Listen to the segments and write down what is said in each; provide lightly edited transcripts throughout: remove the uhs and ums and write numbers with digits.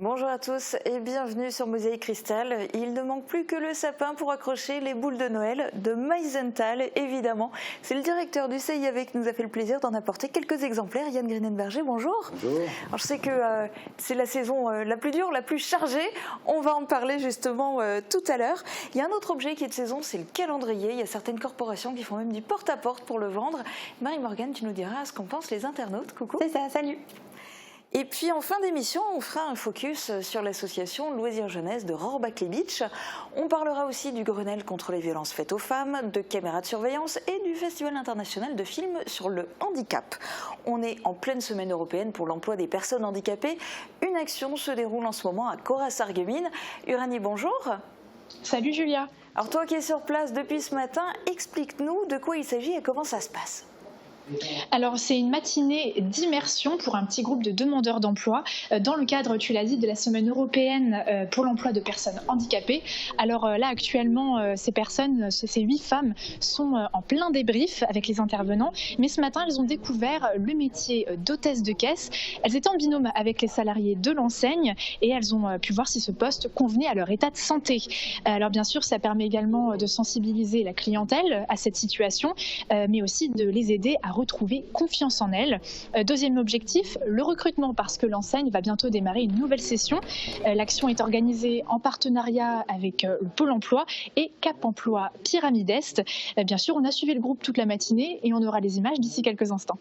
Bonjour à tous et bienvenue sur Mosaïque Cristal. Il ne manque plus que le sapin pour accrocher les boules de Noël de Meisenthal, évidemment. C'est le directeur du CIAV qui nous a fait le plaisir d'en apporter quelques exemplaires. Yann Grinenberger, bonjour. Bonjour. Alors, je sais que c'est la saison la plus dure, la plus chargée. On va en parler justement tout à l'heure. Il y a un autre objet qui est de saison, c'est le calendrier. Il y a certaines corporations qui font même du porte-à-porte pour le vendre. Marie-Morgane, tu nous diras ce qu'en pensent les internautes. Coucou. C'est ça, salut. Et puis en fin d'émission, on fera un focus sur l'association Loisirs Jeunesse de Rohrbach Beach. On parlera aussi du Grenelle contre les violences faites aux femmes, de caméras de surveillance et du Festival international de films sur le handicap. On est en pleine semaine européenne pour l'emploi des personnes handicapées. Une action se déroule en ce moment à Cora-Sarreguemines. Uranie, bonjour. Salut Julia. Alors toi qui es sur place depuis ce matin, explique-nous de quoi il s'agit et comment ça se passe. Alors c'est une matinée d'immersion pour un petit groupe de demandeurs d'emploi dans le cadre, tu l'as dit, de la semaine européenne pour l'emploi de personnes handicapées. Alors là actuellement ces personnes, ces 8 femmes sont en plein débrief avec les intervenants, mais ce matin elles ont découvert le métier d'hôtesse de caisse. Elles étaient en binôme avec les salariés de l'enseigne et elles ont pu voir si ce poste convenait à leur état de santé. Alors bien sûr ça permet également de sensibiliser la clientèle à cette situation, mais aussi de les aider à retrouver confiance en elles. Deuxième objectif, le recrutement, parce que l'enseigne va bientôt démarrer une nouvelle session. L'action est organisée en partenariat avec le Pôle emploi et Cap Emploi Pyramide Est. Bien sûr, on a suivi le groupe toute la matinée et on aura les images d'ici quelques instants.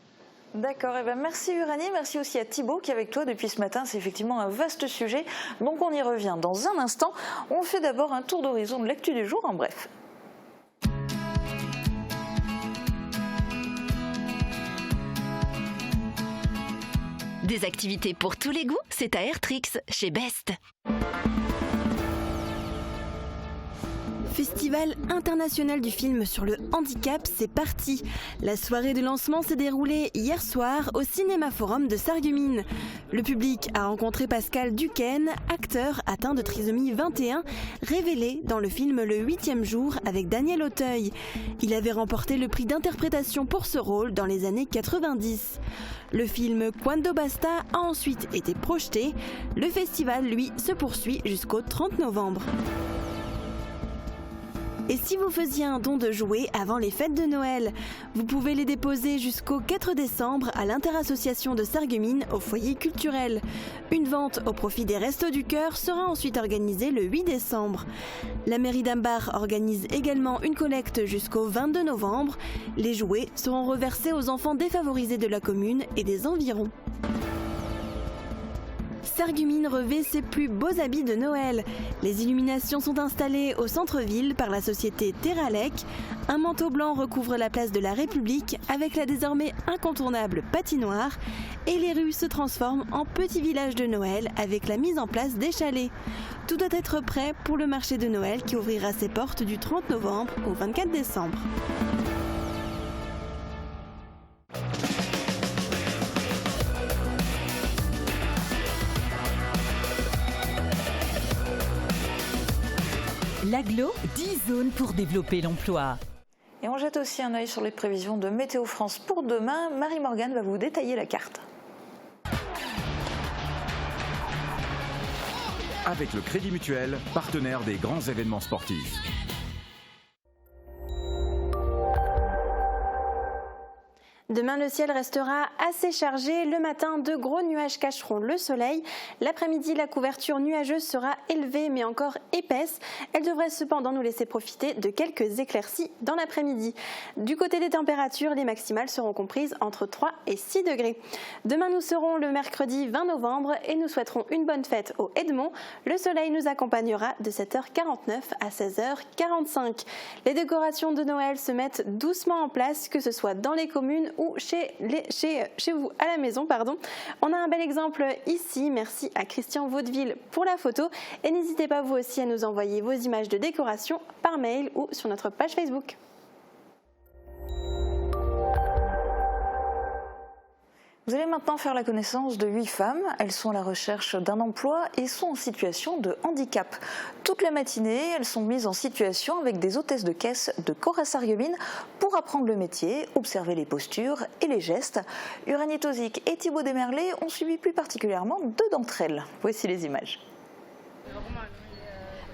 D'accord, et merci Uranie, merci aussi à Thibaut qui est avec toi depuis ce matin. C'est effectivement un vaste sujet, donc on y revient dans un instant. On fait d'abord un tour d'horizon de l'actu du jour en bref. Des activités pour tous les goûts, c'est à Airtrix, chez Best. Festival international du film sur le handicap, c'est parti. La soirée de lancement s'est déroulée hier soir au Cinéma Forum de Sarreguemines. Le public a rencontré Pascal Duquesne, acteur atteint de trisomie 21, révélé dans le film Le 8e jour avec Daniel Auteuil. Il avait remporté le prix d'interprétation pour ce rôle dans les années 90. Le film Quando Basta a ensuite été projeté. Le festival, lui, se poursuit jusqu'au 30 novembre. Et si vous faisiez un don de jouets avant les fêtes de Noël, vous pouvez les déposer jusqu'au 4 décembre à l'Interassociation de Sarreguemines au foyer culturel. Une vente au profit des Restos du Cœur sera ensuite organisée le 8 décembre. La mairie d'Ambar organise également une collecte jusqu'au 22 novembre. Les jouets seront reversés aux enfants défavorisés de la commune et des environs. Sarreguemines revêt ses plus beaux habits de Noël. Les illuminations sont installées au centre-ville par la société Terralec. Un manteau blanc recouvre la place de la République avec la désormais incontournable patinoire. Et les rues se transforment en petit village de Noël avec la mise en place des chalets. Tout doit être prêt pour le marché de Noël qui ouvrira ses portes du 30 novembre au 24 décembre. L'Agglo, 10 zones pour développer l'emploi. Et on jette aussi un œil sur les prévisions de Météo France pour demain. Marie-Morgane va vous détailler la carte. Avec le Crédit Mutuel, partenaire des grands événements sportifs. Demain, le ciel restera assez chargé. Le matin, de gros nuages cacheront le soleil. L'après-midi, la couverture nuageuse sera élevée mais encore épaisse. Elle devrait cependant nous laisser profiter de quelques éclaircies dans l'après-midi. Du côté des températures, les maximales seront comprises entre 3 et 6 degrés. Demain, nous serons le mercredi 20 novembre et nous souhaiterons une bonne fête au Edmond. Le soleil nous accompagnera de 7h49 à 16h45. Les décorations de Noël se mettent doucement en place, que ce soit dans les communes ou chez vous à la maison. On a un bel exemple ici. Merci à Christian Vaudeville pour la photo. Et n'hésitez pas vous aussi à nous envoyer vos images de décoration par mail ou sur notre page Facebook. Vous allez maintenant faire la connaissance de 8 femmes. Elles sont à la recherche d'un emploi et sont en situation de handicap. Toute la matinée, elles sont mises en situation avec des hôtesses de caisse de Cora Sarreguemines pour apprendre le métier, observer les postures et les gestes. Uranie Tozic et Thibaut Desmerlet ont suivi plus particulièrement 2 d'entre elles. Voici les images.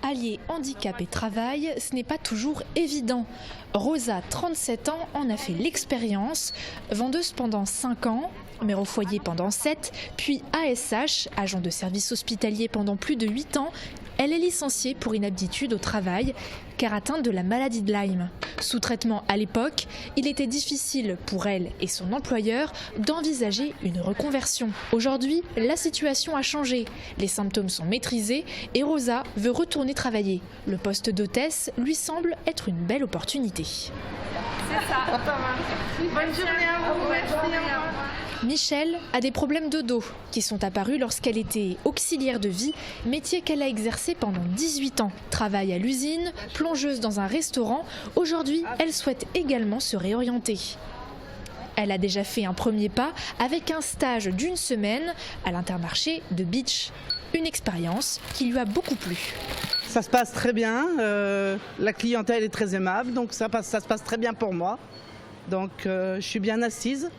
Allier handicap et travail, ce n'est pas toujours évident. Rosa, 37 ans, en a fait l'expérience. Vendeuse pendant 5 ans, mère au foyer pendant 7, puis ASH, agent de service hospitalier pendant plus de 8 ans. Elle est licenciée pour inaptitude au travail car atteinte de la maladie de Lyme. Sous traitement à l'époque, il était difficile pour elle et son employeur d'envisager une reconversion. Aujourd'hui, la situation a changé. Les symptômes sont maîtrisés et Rosa veut retourner travailler. Le poste d'hôtesse lui semble être une belle opportunité. C'est ça. Bonne journée à vous. Merci. Michel a des problèmes de dos qui sont apparus lorsqu'elle était auxiliaire de vie, métier qu'elle a exercé pendant 18 ans. Travail à l'usine, plongeuse dans un restaurant. Aujourd'hui, elle souhaite également se réorienter. Elle a déjà fait un premier pas avec un stage d'1 semaine à l'Intermarché de Beach. Une expérience qui lui a beaucoup plu. Ça se passe très bien, la clientèle est très aimable, donc ça se passe très bien pour moi. Donc je suis bien assise.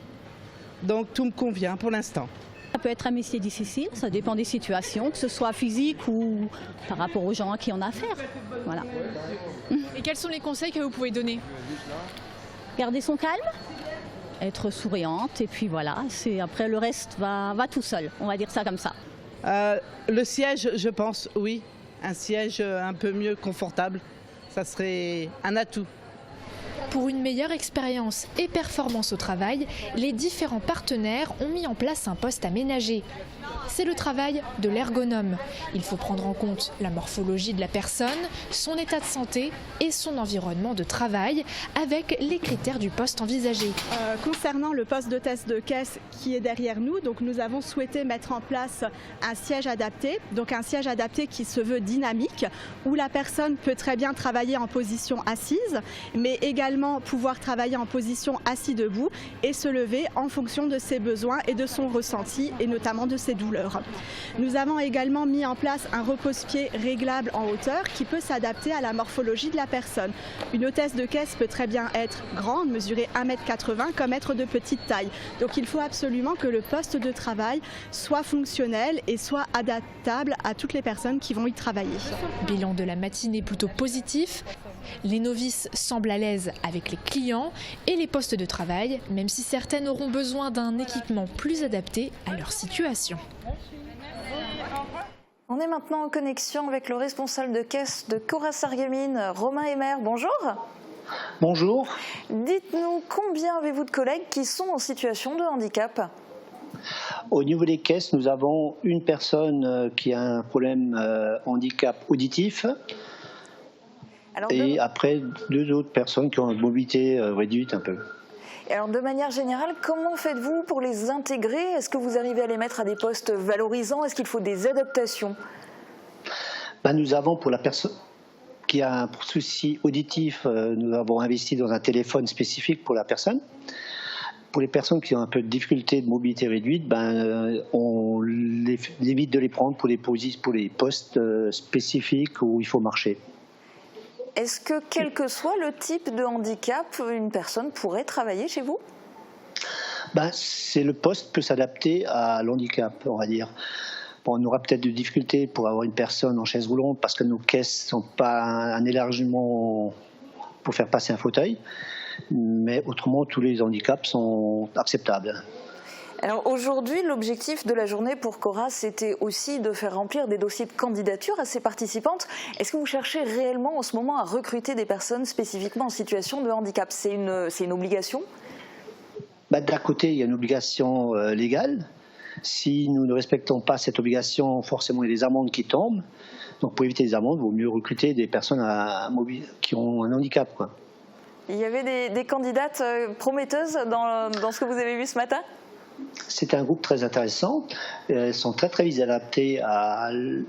Donc tout me convient pour l'instant. Ça peut être un métier difficile, ça dépend des situations, que ce soit physique ou par rapport aux gens à qui on a affaire. Voilà. Et quels sont les conseils que vous pouvez donner? Garder son calme, être souriante et puis voilà, après le reste va tout seul, on va dire ça comme ça. Le siège, je pense, oui, un siège un peu mieux confortable, ça serait un atout. Pour une meilleure expérience et performance au travail, les différents partenaires ont mis en place un poste aménagé. C'est le travail de l'ergonome. Il faut prendre en compte la morphologie de la personne, son état de santé et son environnement de travail avec les critères du poste envisagé. Concernant le poste d'hôtesse de caisse qui est derrière nous, donc nous avons souhaité mettre en place un siège adapté, donc un siège adapté qui se veut dynamique, où la personne peut très bien travailler en position assise, mais également pouvoir travailler en position assis debout et se lever en fonction de ses besoins et de son ressenti et notamment de ses douleurs. Nous avons également mis en place un repose-pied réglable en hauteur qui peut s'adapter à la morphologie de la personne. Une hôtesse de caisse peut très bien être grande, mesurer 1,80 m comme être de petite taille. Donc il faut absolument que le poste de travail soit fonctionnel et soit adaptable à toutes les personnes qui vont y travailler. Bilan de la matinée plutôt positif. Les novices semblent à l'aise avec les clients et les postes de travail, même si certaines auront besoin d'un équipement plus adapté à leur situation. On est maintenant en connexion avec le responsable de caisse de Cora Sarreguemines, Romain Emer. Bonjour. Bonjour. Dites-nous, combien avez-vous de collègues qui sont en situation de handicap ? Au niveau des caisses, nous avons une personne qui a un problème handicap auditif. Et après, 2 autres personnes qui ont une mobilité réduite un peu. Et alors, de manière générale, comment faites-vous pour les intégrer? Est-ce que vous arrivez à les mettre à des postes valorisants? Est-ce qu'il faut des adaptations? Nous avons, pour la personne qui a un souci auditif, nous avons investi dans un téléphone spécifique pour la personne. Pour les personnes qui ont un peu de difficulté de mobilité réduite, on évite de les prendre pour les postes spécifiques où il faut marcher. Est-ce que, quel que soit le type de handicap, une personne pourrait travailler chez vous? Le poste peut s'adapter à l'handicap, on va dire. Bon, on aura peut-être des difficultés pour avoir une personne en chaise roulante parce que nos caisses ne sont pas un élargissement pour faire passer un fauteuil. Mais autrement, tous les handicaps sont acceptables. Alors aujourd'hui, l'objectif de la journée pour Cora, c'était aussi de faire remplir des dossiers de candidature à ses participantes. Est-ce que vous cherchez réellement en ce moment à recruter des personnes spécifiquement en situation de handicap? C'est une obligation? D'un côté, il y a une obligation légale. Si nous ne respectons pas cette obligation, forcément, il y a des amendes qui tombent. Donc pour éviter les amendes, il vaut mieux recruter des personnes qui ont un handicap, quoi. Il y avait des candidates prometteuses dans ce que vous avez vu ce matin? C'est un groupe très intéressant. Elles sont très très adaptées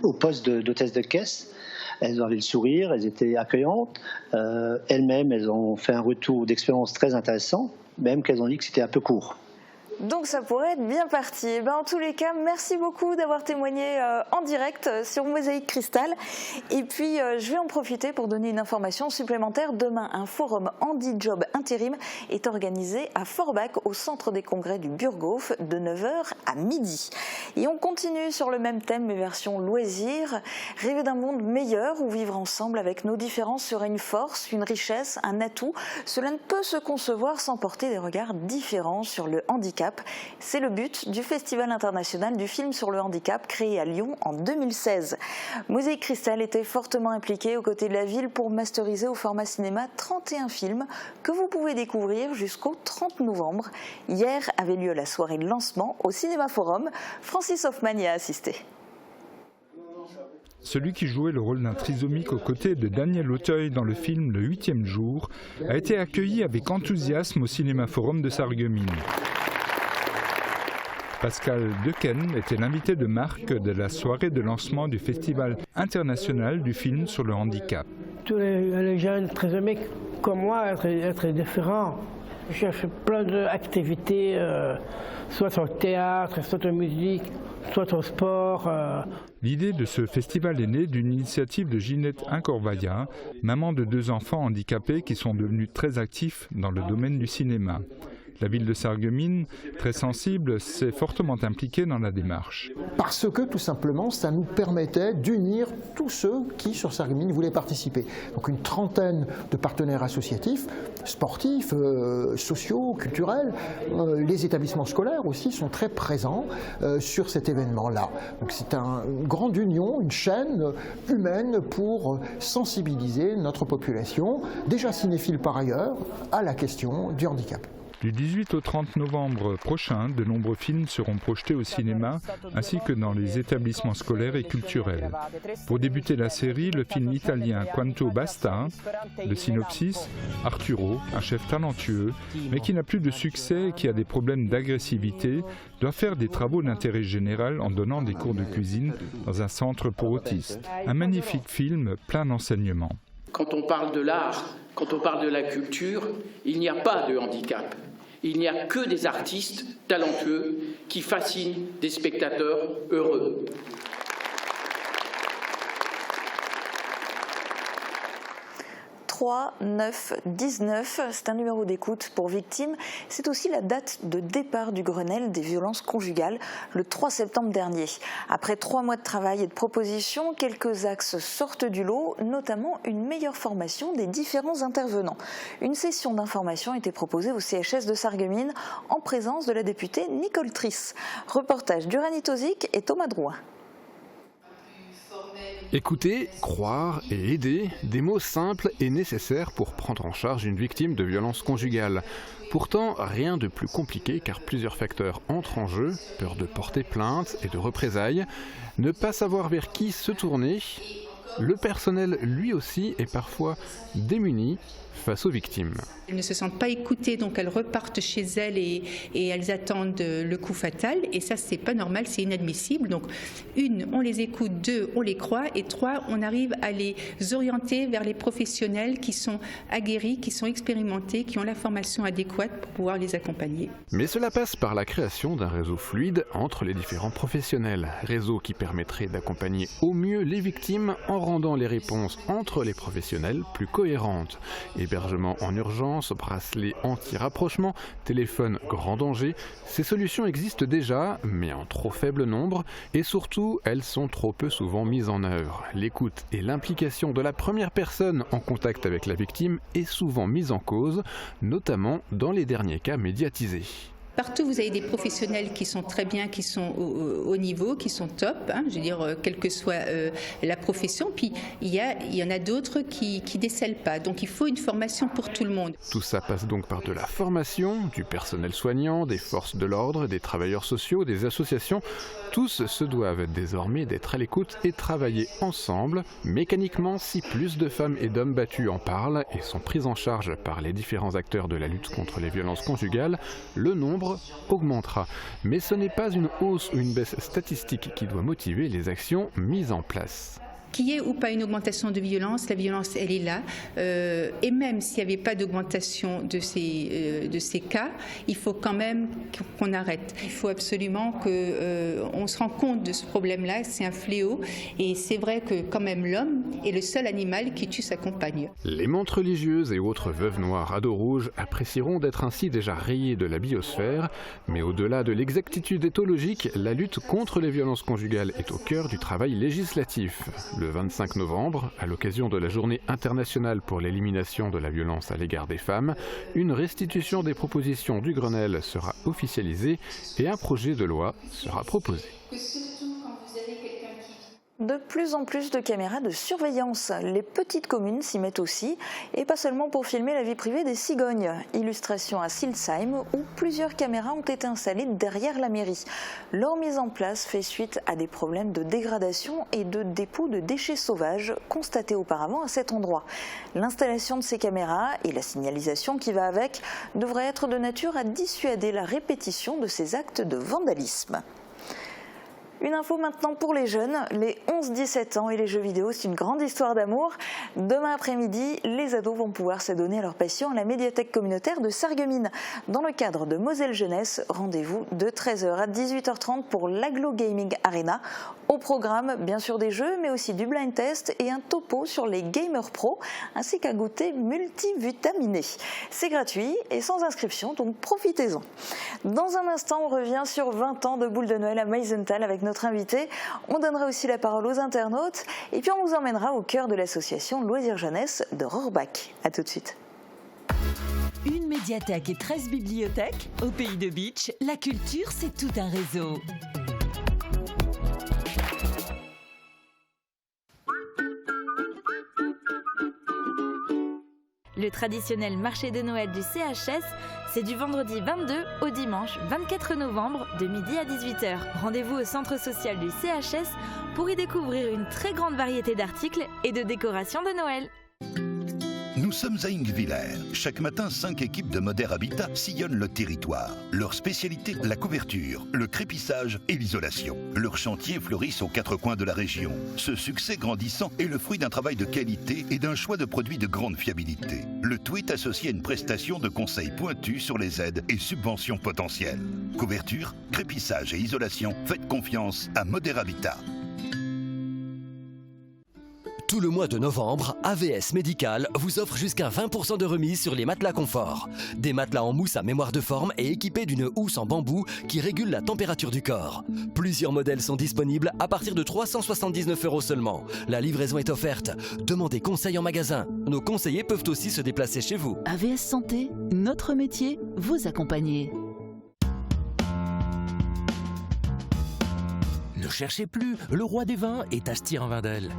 au poste d'hôtesse de caisse. Elles avaient le sourire, elles étaient accueillantes. Elles-mêmes, elles ont fait un retour d'expérience très intéressant, même qu'elles ont dit que c'était un peu court. Donc ça pourrait être bien parti. Et en tous les cas, merci beaucoup d'avoir témoigné en direct sur Mosaïque Cristal. Et puis je vais en profiter pour donner une information supplémentaire. Demain, un forum Handi-Job intérim est organisé à Forbach au centre des congrès du Burghof de 9h à midi. Et on continue sur le même thème mais version loisir. Rêver d'un monde meilleur où vivre ensemble avec nos différences serait une force, une richesse, un atout. Cela ne peut se concevoir sans porter des regards différents sur le handicap. C'est le but du Festival international du film sur le handicap créé à Lyon en 2016. Mosaïque Cristal était fortement impliqué aux côtés de la ville pour masteriser au format cinéma 31 films que vous pouvez découvrir jusqu'au 30 novembre. Hier avait lieu la soirée de lancement au Cinéma Forum. Francis Hoffman y a assisté. Celui qui jouait le rôle d'un trisomique aux côtés de Daniel Auteuil dans le film Le 8e jour a été accueilli avec enthousiasme au Cinéma Forum de Sarreguemines. Pascal Dequesne était l'invité de marque de la soirée de lancement du Festival international du film sur le handicap. Tous les jeunes trisomiques comme moi, être différents. J'ai fait plein d'activités, soit au théâtre, soit en musique, soit au sport. L'idée de ce festival est née d'une initiative de Ginette Incorvaya, maman de 2 enfants handicapés qui sont devenus très actifs dans le domaine du cinéma. La ville de Sarreguemines, très sensible, s'est fortement impliquée dans la démarche. Parce que tout simplement, ça nous permettait d'unir tous ceux qui, sur Sarreguemines, voulaient participer. Donc une trentaine de partenaires associatifs, sportifs, sociaux, culturels. Les établissements scolaires aussi sont très présents sur cet événement-là. Donc c'est une grande union, une chaîne humaine pour sensibiliser notre population, déjà cinéphile par ailleurs, à la question du handicap. Du 18 au 30 novembre prochain, de nombreux films seront projetés au cinéma ainsi que dans les établissements scolaires et culturels. Pour débuter la série, le film italien Quanto Basta, le synopsis, Arturo, un chef talentueux, mais qui n'a plus de succès et qui a des problèmes d'agressivité, doit faire des travaux d'intérêt général en donnant des cours de cuisine dans un centre pour autistes. Un magnifique film plein d'enseignements. Quand on parle de l'art, quand on parle de la culture, il n'y a pas de handicap. Il n'y a que des artistes talentueux qui fascinent des spectateurs heureux. 3 9 19, c'est un numéro d'écoute pour victimes. C'est aussi la date de départ du Grenelle des violences conjugales, le 3 septembre dernier. Après 3 mois de travail et de propositions, quelques axes sortent du lot, notamment une meilleure formation des différents intervenants. Une session d'information était proposée au CHS de Sarreguemines en présence de la députée Nicole Triss. Reportage d'Uranie Tozic et Thomas Drouin. Écouter, croire et aider, des mots simples et nécessaires pour prendre en charge une victime de violence conjugale. Pourtant, rien de plus compliqué car plusieurs facteurs entrent en jeu, peur de porter plainte et de représailles, ne pas savoir vers qui se tourner. Le personnel, lui aussi, est parfois démuni face aux victimes. Elles ne se sentent pas écoutées, donc elles repartent chez elles et elles attendent le coup fatal. Et ça, c'est pas normal, c'est inadmissible. Donc, 1, on les écoute, 2, on les croit, et 3, on arrive à les orienter vers les professionnels qui sont aguerris, qui sont expérimentés, qui ont la formation adéquate pour pouvoir les accompagner. Mais cela passe par la création d'un réseau fluide entre les différents professionnels. Réseau qui permettrait d'accompagner au mieux les victimes en rendant les réponses entre les professionnels plus cohérentes. Hébergement en urgence, bracelet anti-rapprochement, téléphone grand danger, ces solutions existent déjà, mais en trop faible nombre, et surtout, elles sont trop peu souvent mises en œuvre. L'écoute et l'implication de la première personne en contact avec la victime est souvent mise en cause, notamment dans les derniers cas médiatisés. Partout, vous avez des professionnels qui sont très bien, qui sont au niveau, qui sont top, hein, je veux dire, quelle que soit la profession. Puis, il y en a d'autres qui décèlent pas. Donc, il faut une formation pour tout le monde. Tout ça passe donc par de la formation, du personnel soignant, des forces de l'ordre, des travailleurs sociaux, des associations. Tous se doivent désormais d'être à l'écoute et travailler ensemble. Mécaniquement, si plus de femmes et d'hommes battus en parlent et sont pris en charge par les différents acteurs de la lutte contre les violences conjugales, le nombre augmentera. Mais ce n'est pas une hausse ou une baisse statistique qui doit motiver les actions mises en place. Qu'il y ait ou pas une augmentation de violence, la violence, elle est là. Et même s'il n'y avait pas d'augmentation de ces cas, il faut quand même qu'on arrête. Il faut absolument qu'on se rende compte de ce problème-là. C'est un fléau. Et c'est vrai que quand même l'homme est le seul animal qui tue sa compagne. Les mentes religieuses et autres veuves noires à dos rouge apprécieront d'être ainsi déjà rayées de la biosphère. Mais au-delà de l'exactitude éthologique, la lutte contre les violences conjugales est au cœur du travail législatif. Le 25 novembre, à l'occasion de la Journée internationale pour l'élimination de la violence à l'égard des femmes, une restitution des propositions du Grenelle sera officialisée et un projet de loi sera proposé. De plus en plus de caméras de surveillance. Les petites communes s'y mettent aussi, et pas seulement pour filmer la vie privée des cigognes. Illustration à Silsheim, où plusieurs caméras ont été installées derrière la mairie. Leur mise en place fait suite à des problèmes de dégradation et de dépôt de déchets sauvages constatés auparavant à cet endroit. L'installation de ces caméras et la signalisation qui va avec devraient être de nature à dissuader la répétition de ces actes de vandalisme. Une info maintenant pour les jeunes, les 11-17 ans et les jeux vidéo, c'est une grande histoire d'amour. Demain après-midi, les ados vont pouvoir s'adonner à leur passion à la médiathèque communautaire de Sarreguemines. Dans le cadre de Moselle Jeunesse, rendez-vous de 13h à 18h30 pour l'Aglo Gaming Arena. Au programme, bien sûr des jeux, mais aussi du blind test et un topo sur les gamers pro, ainsi qu'un goûter multivitaminé. C'est gratuit et sans inscription, donc profitez-en. Dans un instant, on revient sur 20 ans de boule de Noël à Meisenthal avec notre invité. On donnera aussi la parole aux internautes et puis on vous emmènera au cœur de l'association Loisirs Jeunesse de Rohrbach. A tout de suite. Une médiathèque et 13 bibliothèques. Au pays de Beach, la culture, c'est tout un réseau. Le traditionnel marché de Noël du CHS, c'est du vendredi 22 au dimanche 24 novembre de midi à 18h. Rendez-vous au centre social du CHS pour y découvrir une très grande variété d'articles et de décorations de Noël. Nous sommes à Ingwiller. Chaque matin, 5 équipes de Moder Habitat sillonnent le territoire. Leur spécialité, la couverture, le crépissage et l'isolation. Leurs chantiers fleurissent aux 4 coins de la région. Ce succès grandissant est le fruit d'un travail de qualité et d'un choix de produits de grande fiabilité. Le tout est associé à une prestation de conseils pointus sur les aides et subventions potentielles. Couverture, crépissage et isolation, faites confiance à Moder Habitat. Tout le mois de novembre, AVS Médical vous offre jusqu'à 20% de remise sur les matelas confort. Des matelas en mousse à mémoire de forme et équipés d'une housse en bambou qui régule la température du corps. Plusieurs modèles sont disponibles à partir de 379 € seulement. La livraison est offerte. Demandez conseil en magasin. Nos conseillers peuvent aussi se déplacer chez vous. AVS Santé, notre métier, vous accompagner. Ne cherchez plus, le roi des vins est à Stirin-Wendel.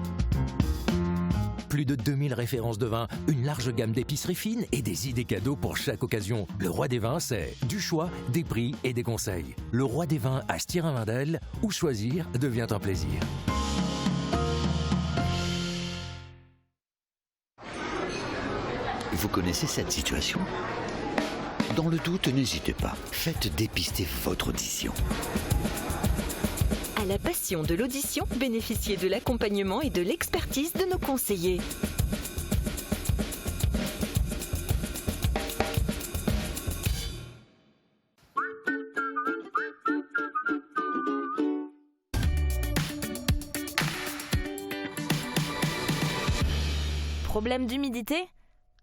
Plus de 2000 références de vin, une large gamme d'épiceries fines et des idées cadeaux pour chaque occasion. Le roi des vins, c'est du choix, des prix et des conseils. Le roi des vins à Stirin-Wendel, où choisir devient un plaisir. Vous connaissez cette situation ? Dans le doute, n'hésitez pas. Faites dépister votre audition. À la passion de l'audition, bénéficiez de l'accompagnement et de l'expertise de nos conseillers. Problème d'humidité ?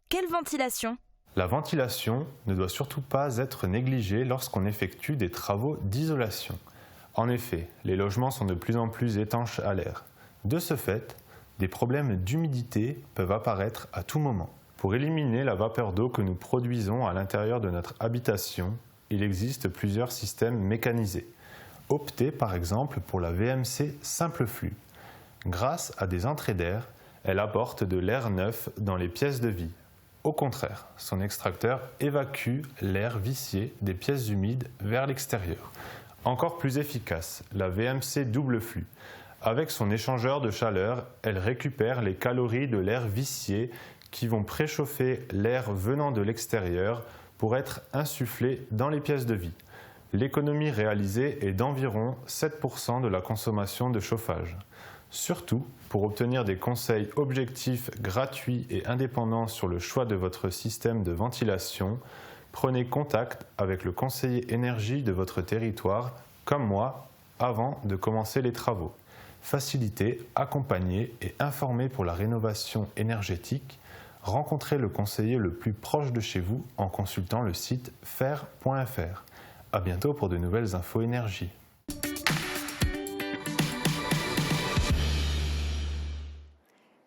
Quelle ventilation ? La ventilation ne doit surtout pas être négligée lorsqu'on effectue des travaux d'isolation. En effet, les logements sont de plus en plus étanches à l'air. De ce fait, des problèmes d'humidité peuvent apparaître à tout moment. Pour éliminer la vapeur d'eau que nous produisons à l'intérieur de notre habitation, il existe plusieurs systèmes mécanisés. Optez par exemple pour la VMC Simple Flux. Grâce à des entrées d'air, elle apporte de l'air neuf dans les pièces de vie. Au contraire, son extracteur évacue l'air vicié des pièces humides vers l'extérieur. Encore plus efficace, la VMC Double Flux. Avec son échangeur de chaleur, elle récupère les calories de l'air vicié qui vont préchauffer l'air venant de l'extérieur pour être insufflé dans les pièces de vie. L'économie réalisée est d'environ 7% de la consommation de chauffage. Surtout, pour obtenir des conseils objectifs, gratuits et indépendants sur le choix de votre système de ventilation, prenez contact avec le conseiller énergie de votre territoire, comme moi, avant de commencer les travaux. Faciliter, accompagner et informer pour la rénovation énergétique. Rencontrez le conseiller le plus proche de chez vous en consultant le site fer.fr. À bientôt pour de nouvelles infos énergie.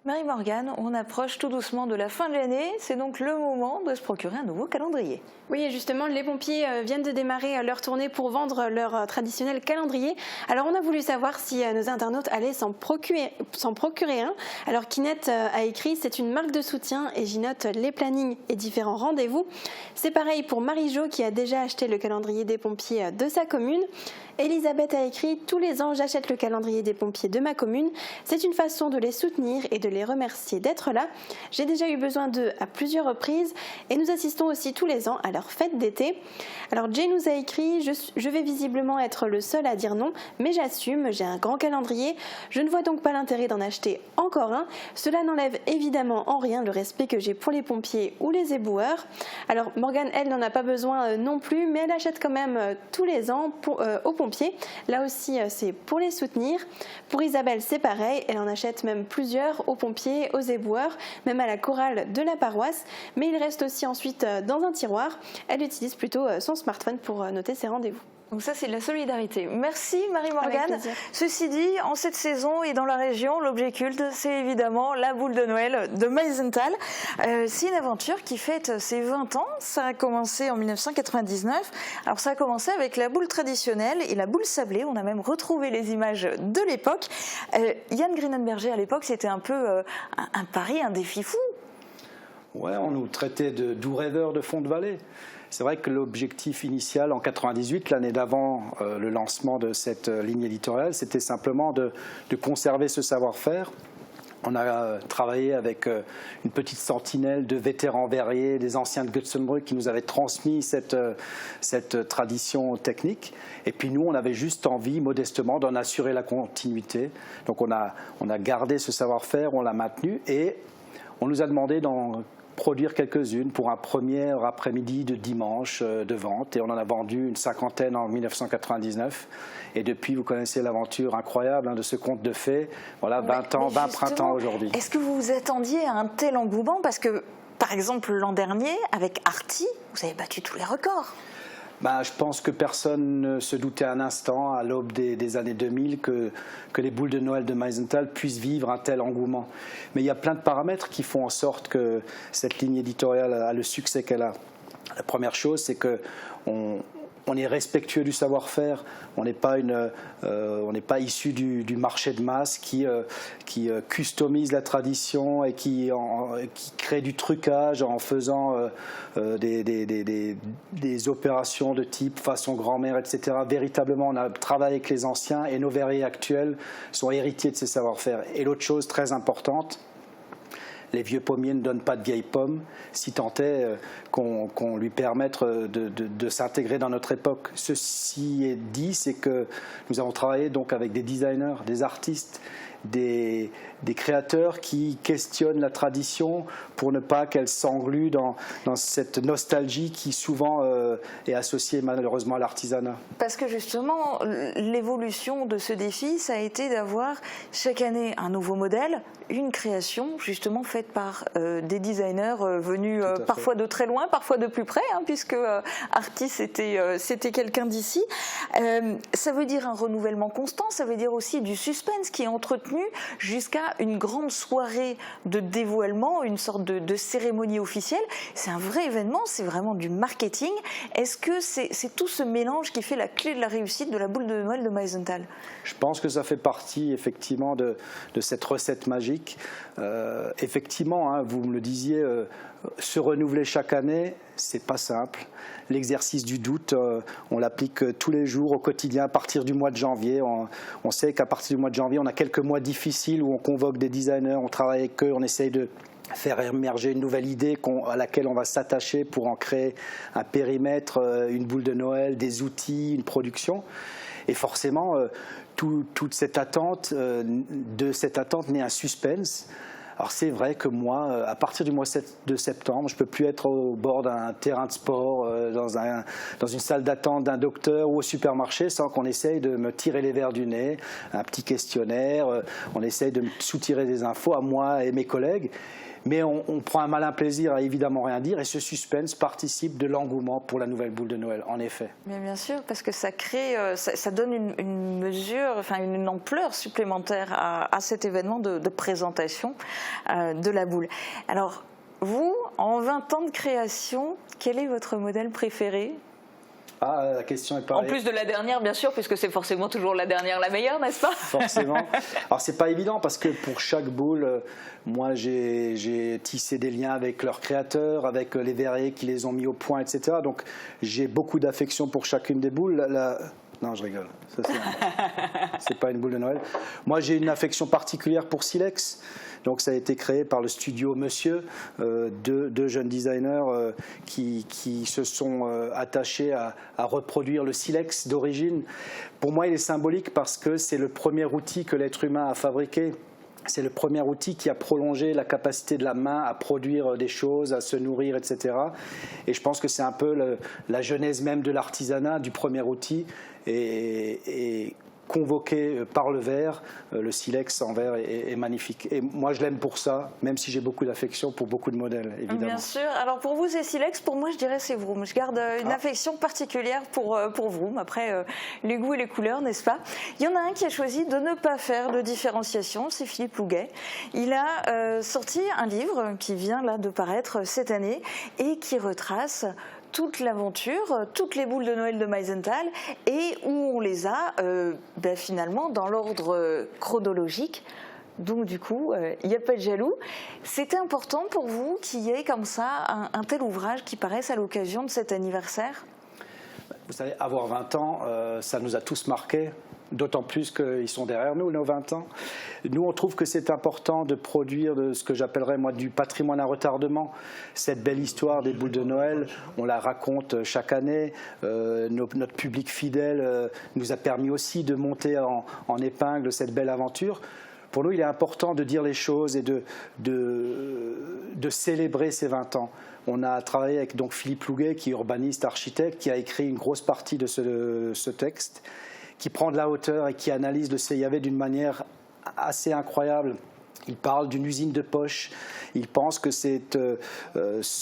Marie-Morgane, on approche tout doucement de la fin de l'année, c'est donc le moment de se procurer un nouveau calendrier. Oui, et justement, les pompiers viennent de démarrer leur tournée pour vendre leur traditionnel calendrier. Alors, on a voulu savoir si nos internautes allaient s'en procurer un. Alors, Kinette a écrit « C'est une marque de soutien et j'y note les plannings et différents rendez-vous ». C'est pareil pour Marie-Jo qui a déjà acheté le calendrier des pompiers de sa commune. Elisabeth a écrit « Tous les ans, j'achète le calendrier des pompiers de ma commune. C'est une façon de les soutenir et de les remercier d'être là. J'ai déjà eu besoin d'eux à plusieurs reprises et nous assistons aussi tous les ans à leur fête d'été. » Alors Jay nous a écrit « Je vais visiblement être le seul à dire non, mais j'assume, j'ai un grand calendrier. Je ne vois donc pas l'intérêt d'en acheter encore un. Cela n'enlève évidemment en rien le respect que j'ai pour les pompiers ou les éboueurs. » Alors Morgane, elle, n'en a pas besoin non plus, mais elle achète quand même tous les ans aux pompiers. Là aussi, c'est pour les soutenir. Pour Isabelle, c'est pareil. Elle en achète même plusieurs aux pompiers, aux éboueurs, même à la chorale de la paroisse. Mais il reste aussi ensuite dans un tiroir. Elle utilise plutôt son smartphone pour noter ses rendez-vous. Donc ça, c'est de la solidarité. Merci Marie-Morgane. Ceci dit, en cette saison et dans la région, l'objet culte, c'est évidemment la boule de Noël de Meisenthal. C'est une aventure qui fête ses 20 ans. Ça a commencé en 1999. Alors ça a commencé avec la boule traditionnelle et la boule sablée. On a même retrouvé les images de l'époque. Yann Grinenberger, à l'époque, c'était un peu un pari, un défi fou. Ouais, on nous traitait de doux rêveurs de fond de vallée. C'est vrai que l'objectif initial en 98, l'année d'avant le lancement de cette ligne éditoriale, c'était simplement de conserver ce savoir-faire. On a travaillé avec une petite sentinelle de vétérans verriers, des anciens de Götzenbrück qui nous avaient transmis cette tradition technique. Et puis nous, on avait juste envie, modestement, d'en assurer la continuité. Donc on a gardé ce savoir-faire, on l'a maintenu et on nous a demandé d'en produire quelques-unes pour un premier après-midi de dimanche de vente et on en a vendu une 50aine en 1999 et depuis vous connaissez l'aventure incroyable de ce conte de fées, voilà 20 ans, 20 printemps aujourd'hui. Est-ce que vous vous attendiez à un tel engouement? Parce que par exemple l'an dernier avec Arty, vous avez battu tous les records. Je pense que personne ne se doutait un instant, à l'aube des années 2000, que les boules de Noël de Meisenthal puissent vivre un tel engouement. Mais il y a plein de paramètres qui font en sorte que cette ligne éditoriale a le succès qu'elle a. La première chose, c'est qu'on est respectueux du savoir-faire. On n'est pas issu du marché de masse qui customise la tradition et qui crée du trucage en faisant des opérations de type façon grand-mère, etc. Véritablement, on a travaillé avec les anciens et nos verriers actuels sont héritiers de ces savoir-faire. Et l'autre chose très importante, les vieux pommiers ne donnent pas de vieilles pommes, si tant est qu'on lui permette de s'intégrer dans notre époque. Ceci est dit, c'est que nous avons travaillé donc avec des designers, des artistes, des créateurs qui questionnent la tradition pour ne pas qu'elle s'englue dans cette nostalgie qui souvent est associée malheureusement à l'artisanat. Parce que justement, l'évolution de ce défi, ça a été d'avoir chaque année un nouveau modèle, une création justement faite par des designers venus parfois de très loin, parfois de plus près, puisque Arty c'était quelqu'un d'ici. Ça veut dire un renouvellement constant, ça veut dire aussi du suspense qui est entretenu jusqu'à une grande soirée de dévoilement, une sorte de cérémonie officielle. C'est un vrai événement, c'est vraiment du marketing. Est-ce que c'est tout ce mélange qui fait la clé de la réussite de la boule de Noël de Meisenthal? Je pense que ça fait partie effectivement de cette recette magique. Effectivement, vous me le disiez, se renouveler chaque année, c'est pas simple. L'exercice du doute, on l'applique tous les jours au quotidien à partir du mois de janvier. On sait qu'à partir du mois de janvier, on a quelques mois difficiles où on convoque des designers, on travaille avec eux, on essaye de faire émerger une nouvelle idée à laquelle on va s'attacher pour en créer un périmètre, une boule de Noël, des outils, une production. Et forcément, toute cette attente, de cette attente naît un suspense. Alors c'est vrai que moi, à partir du mois de septembre, je ne peux plus être au bord d'un terrain de sport, dans une salle d'attente d'un docteur ou au supermarché sans qu'on essaye de me tirer les verres du nez, un petit questionnaire, on essaye de me soutirer des infos à moi et mes collègues. Mais on prend un malin plaisir à évidemment rien dire et ce suspense participe de l'engouement pour la nouvelle boule de Noël, en effet. Mais bien sûr, parce que ça crée, ça donne une mesure, enfin une ampleur supplémentaire à cet événement de présentation de la boule. Alors, vous, en 20 ans de création, quel est votre modèle préféré ? Ah, la question est pareille. En plus de la dernière, bien sûr, puisque c'est forcément toujours la dernière la meilleure, n'est-ce pas ? Forcément. Alors, c'est pas évident parce que pour chaque boule, moi, j'ai tissé des liens avec leurs créateurs, avec les verriers qui les ont mis au point, etc. Donc, j'ai beaucoup d'affection pour chacune des boules. Non, je rigole. Ça, c'est pas une boule de Noël. Moi, j'ai une affection particulière pour Silex. Donc ça a été créé par le studio Monsieur, deux jeunes designers qui se sont attachés à reproduire le silex d'origine. Pour moi, il est symbolique parce que c'est le premier outil que l'être humain a fabriqué. C'est le premier outil qui a prolongé la capacité de la main à produire des choses, à se nourrir, etc. Et je pense que c'est un peu la genèse même de l'artisanat, du premier outil. Et convoqué par le verre, le silex en verre est magnifique. Et moi, je l'aime pour ça, même si j'ai beaucoup d'affection pour beaucoup de modèles, évidemment. Bien sûr. Alors, pour vous, c'est silex. Pour moi, je dirais c'est Vroom. Je garde une affection particulière pour Vroom. Après, les goûts et les couleurs, n'est-ce pas ? Il y en a un qui a choisi de ne pas faire de différenciation, c'est Philippe Louguet. Il a sorti un livre qui vient là de paraître cette année et qui retrace toute l'aventure, toutes les boules de Noël de Meisenthal et où on les a finalement dans l'ordre chronologique. Donc du coup, il n'y a pas de jaloux. C'était important pour vous qu'il y ait comme ça un tel ouvrage qui paraisse à l'occasion de cet anniversaire ? Vous savez, avoir 20 ans, ça nous a tous marqués. D'autant plus qu'ils sont derrière nous, nos 20 ans. Nous, on trouve que c'est important de produire de ce que j'appellerais, moi, du patrimoine à retardement. Cette belle histoire des boules de Noël, on la raconte chaque année. Notre public fidèle nous a permis aussi de monter en épingle cette belle aventure. Pour nous, il est important de dire les choses et de célébrer ces 20 ans. On a travaillé avec donc, Philippe Louguet, qui est urbaniste, architecte, qui a écrit une grosse partie de ce texte, qui prend de la hauteur et qui analyse le CIAV d'une manière assez incroyable. Il parle d'une usine de poche. Il pense que ce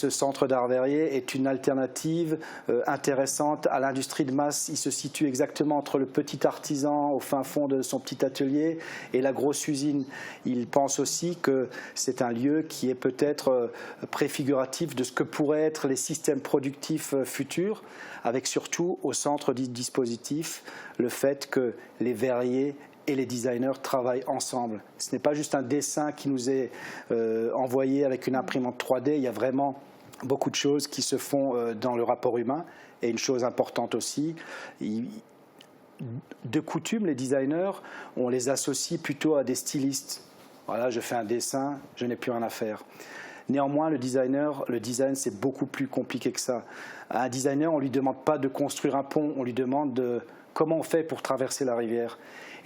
centre d'art verrier est une alternative intéressante à l'industrie de masse. Il se situe exactement entre le petit artisan au fin fond de son petit atelier et la grosse usine. Il pense aussi que c'est un lieu qui est peut-être préfiguratif de ce que pourraient être les systèmes productifs futurs, avec surtout au centre du dispositif le fait que les verriers et les designers travaillent ensemble. Ce n'est pas juste un dessin qui nous est envoyé avec une imprimante 3D, il y a vraiment beaucoup de choses qui se font dans le rapport humain. Et une chose importante aussi, de coutume, les designers, on les associe plutôt à des stylistes. Voilà, je fais un dessin, je n'ai plus rien à faire. Néanmoins, le design, c'est beaucoup plus compliqué que ça. À un designer, on ne lui demande pas de construire un pont, on lui demande comment on fait pour traverser la rivière.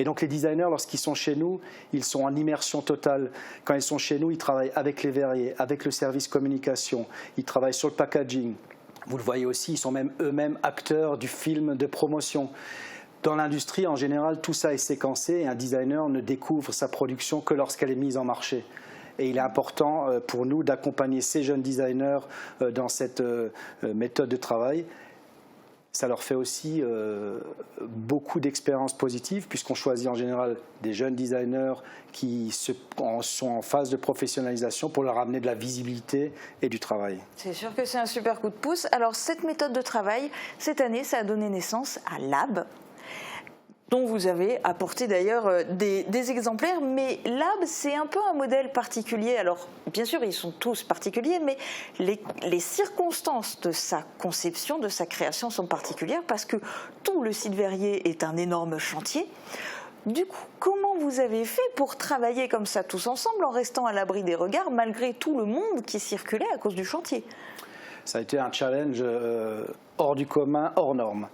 Et donc les designers, lorsqu'ils sont chez nous, ils sont en immersion totale. Quand ils sont chez nous, ils travaillent avec les verriers, avec le service communication, ils travaillent sur le packaging. Vous le voyez aussi, ils sont même eux-mêmes acteurs du film de promotion. Dans l'industrie, en général, tout ça est séquencé et un designer ne découvre sa production que lorsqu'elle est mise en marché. Et il est important pour nous d'accompagner ces jeunes designers dans cette méthode de travail. Ça leur fait aussi beaucoup d'expériences positives puisqu'on choisit en général des jeunes designers qui sont en phase de professionnalisation pour leur amener de la visibilité et du travail. C'est sûr que c'est un super coup de pouce. Alors cette méthode de travail, cette année, ça a donné naissance à Lab, dont vous avez apporté d'ailleurs des exemplaires. Mais Lab, c'est un peu un modèle particulier. Alors, bien sûr, ils sont tous particuliers, mais les circonstances de sa conception, de sa création sont particulières parce que tout le site verrier est un énorme chantier. Du coup, comment vous avez fait pour travailler comme ça tous ensemble en restant à l'abri des regards malgré tout le monde qui circulait à cause du chantier ? Ça a été un challenge hors du commun, hors norme.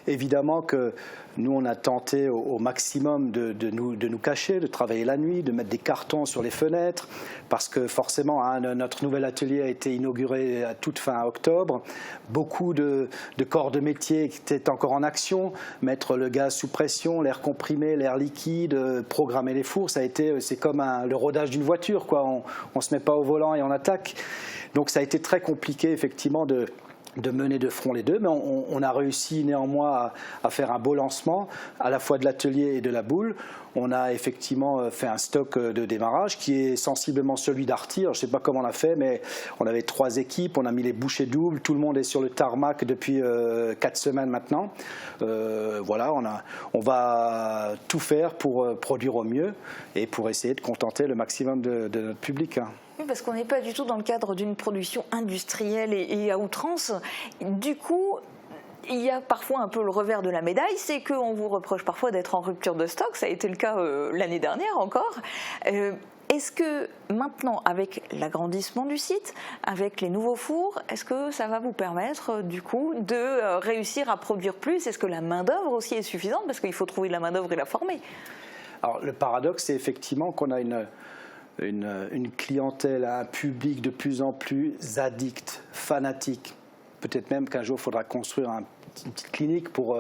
évidemment que nous, on a tenté au maximum de nous cacher, de travailler la nuit, de mettre des cartons sur les fenêtres, parce que forcément, hein, notre nouvel atelier a été inauguré à toute fin octobre. Beaucoup de corps de métier qui étaient encore en action, mettre le gaz sous pression, l'air comprimé, l'air liquide, programmer les fours, c'est comme le rodage d'une voiture, quoi. On ne se met pas au volant et on attaque. Donc ça a été très compliqué, effectivement, de mener de front les deux, mais on a réussi néanmoins à faire un beau lancement, à la fois de l'atelier et de la boule. On a effectivement fait un stock de démarrage qui est sensiblement celui d'Arty. Je ne sais pas comment on a fait, mais on avait 3 équipes, on a mis les bouchées doubles, tout le monde est sur le tarmac depuis 4 semaines maintenant. Voilà, on va tout faire pour produire au mieux et pour essayer de contenter le maximum de notre public. Oui, parce qu'on n'est pas du tout dans le cadre d'une production industrielle et à outrance. Du coup, il y a parfois un peu le revers de la médaille, c'est qu'on vous reproche parfois d'être en rupture de stock. Ça a été le cas l'année dernière encore. Est-ce que maintenant, avec l'agrandissement du site, avec les nouveaux fours, est-ce que ça va vous permettre du coup de réussir à produire plus? Est-ce que la main-d'œuvre aussi est suffisante? Parce qu'il faut trouver de la main-d'œuvre et la former. Alors, le paradoxe, c'est effectivement qu'on a une clientèle, un public de plus en plus addict, fanatique. Peut-être même qu'un jour, il faudra construire une petite clinique pour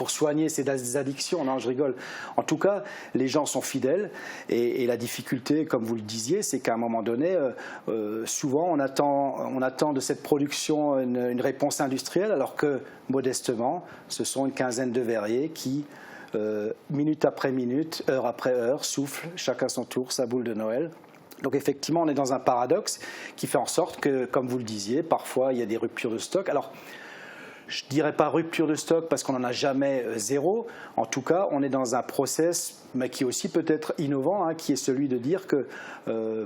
soigner ces addictions. Non, je rigole. En tout cas, les gens sont fidèles et la difficulté, comme vous le disiez, c'est qu'à un moment donné, souvent, on attend de cette production une réponse industrielle, alors que, modestement, ce sont une quinzaine de verriers qui, minute après minute, heure après heure, souffle chacun son tour sa boule de Noël. Donc effectivement, on est dans un paradoxe qui fait en sorte que, comme vous le disiez, parfois il y a des ruptures de stock. Alors, je ne dirais pas rupture de stock parce qu'on n'en a jamais zéro. En tout cas, on est dans un process, mais qui est aussi peut-être innovant, hein, qui est celui de dire que,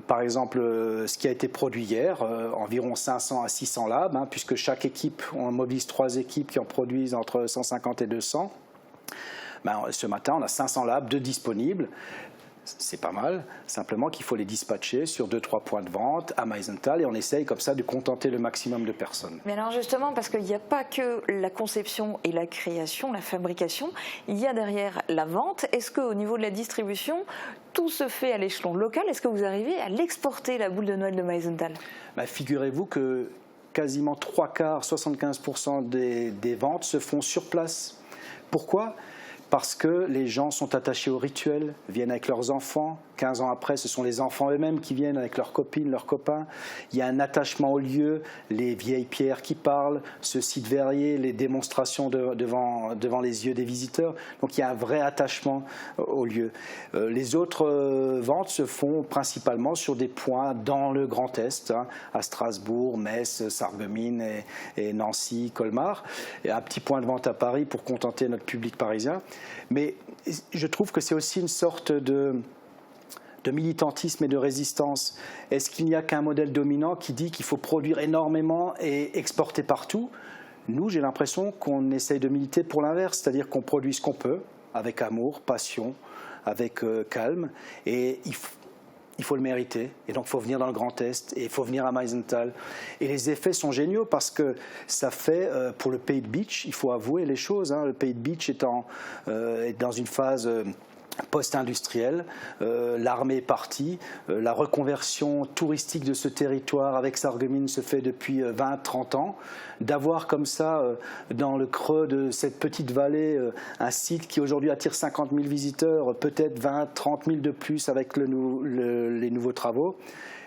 par exemple, ce qui a été produit hier, environ 500 à 600 labs, hein, puisque chaque équipe, on mobilise 3 équipes qui en produisent entre 150 et 200. Ce matin, on a 500 labs de disponibles. C'est pas mal, simplement qu'il faut les dispatcher sur 2-3 points de vente à Meisenthal et on essaye comme ça de contenter le maximum de personnes. Mais alors justement, parce qu'il n'y a pas que la conception et la création, la fabrication, il y a derrière la vente. Est-ce qu'au niveau de la distribution, tout se fait à l'échelon local? Est-ce que vous arrivez à l'exporter, la boule de Noël de Meisenthal? Figurez-vous que quasiment 3/4, 75% des ventes se font sur place. Pourquoi ? Parce que les gens sont attachés au rituel, viennent avec leurs enfants. 15 ans après, ce sont les enfants eux-mêmes qui viennent avec leurs copines, leurs copains. Il y a un attachement au lieu, les vieilles pierres qui parlent, ce site verrier, les démonstrations devant les yeux des visiteurs. Donc il y a un vrai attachement au lieu. Les autres ventes se font principalement sur des points dans le Grand Est, hein, à Strasbourg, Metz, Sarreguemines et Nancy, Colmar. Et un petit point de vente à Paris pour contenter notre public parisien. Mais je trouve que c'est aussi une sorte de militantisme et de résistance. Est-ce qu'il n'y a qu'un modèle dominant qui dit qu'il faut produire énormément et exporter partout? Nous, j'ai l'impression qu'on essaye de militer pour l'inverse, c'est-à-dire qu'on produit ce qu'on peut, avec amour, passion, avec calme, et il faut le mériter. Et donc, il faut venir dans le Grand Est, et il faut venir à Meisenthal. Et les effets sont géniaux parce que ça fait, pour le Pays de Bitche, il faut avouer les choses, hein, le Pays de Bitche est dans une phase post-industrielle, l'armée est partie, la reconversion touristique de ce territoire avec Sarreguemines se fait depuis 20-30 ans. D'avoir comme ça, dans le creux de cette petite vallée, un site qui aujourd'hui attire 50 000 visiteurs, peut-être 20-30 000 de plus avec les nouveaux travaux,